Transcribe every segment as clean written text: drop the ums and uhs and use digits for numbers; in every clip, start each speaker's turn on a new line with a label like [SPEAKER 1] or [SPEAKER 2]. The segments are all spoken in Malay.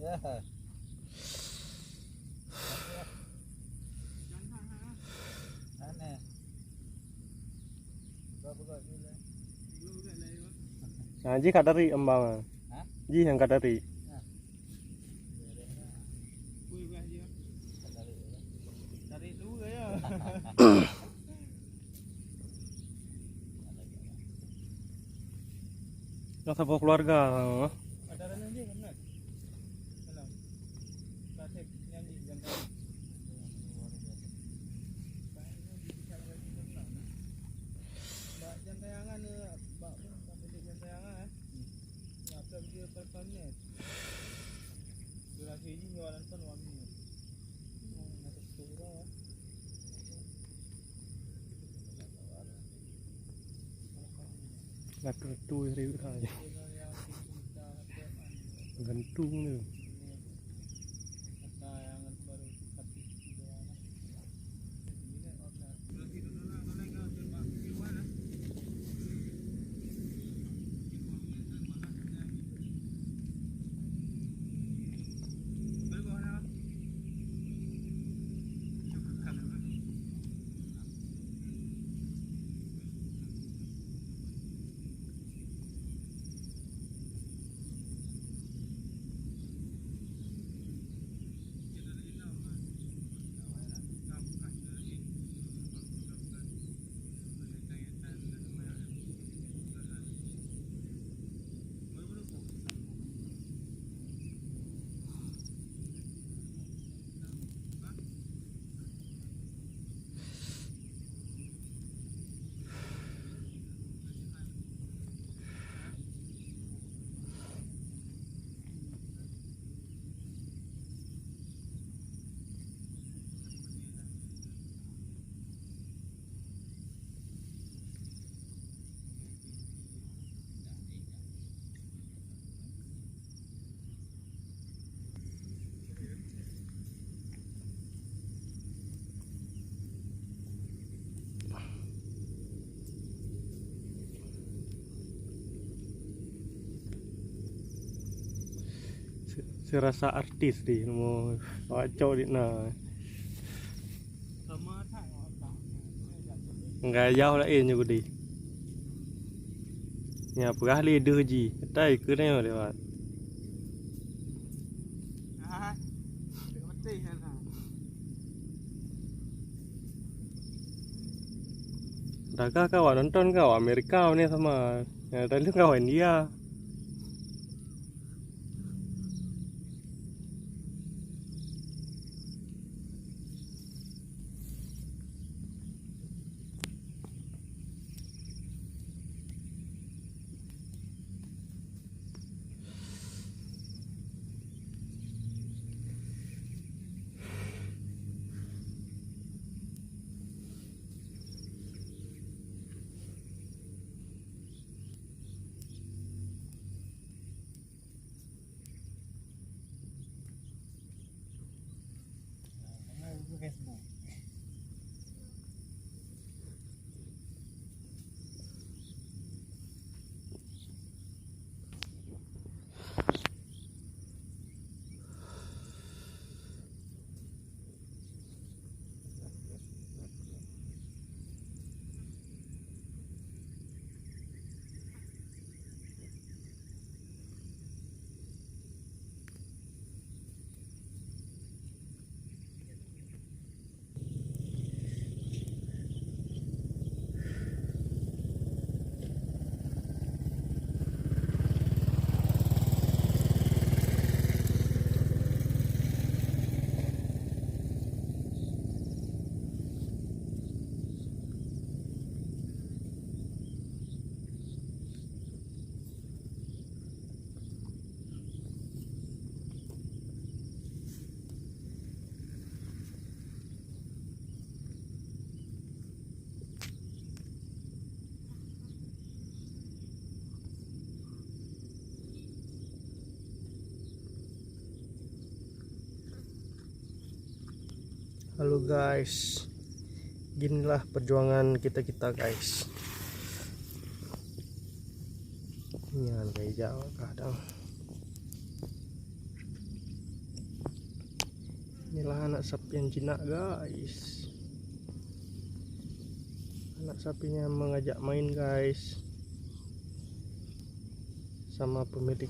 [SPEAKER 1] Nah, ji kadari embang. Ji yang kadari. Nggak bawa keluarga. Là tôi rêu thôi gantung nih. Serasa artis di mau cowok di nah nggak jauh lah ini gue di nhà bữa li đưa gì đây cứ này rồi bạn Daga kau nonton kau Amerika nih sama tadi kau India.
[SPEAKER 2] Facebook.
[SPEAKER 1] Halo guys, ginilah perjuangan kita guys. Ini kayak jauh kadang. Inilah anak sapi yang jinak guys. Anak sapinya mengajak main guys sama pemilik.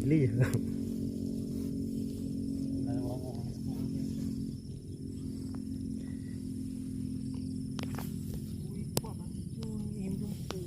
[SPEAKER 1] Milih ya.
[SPEAKER 2] Ada orang Facebook. Wih, kuat hati tu, hidup tu.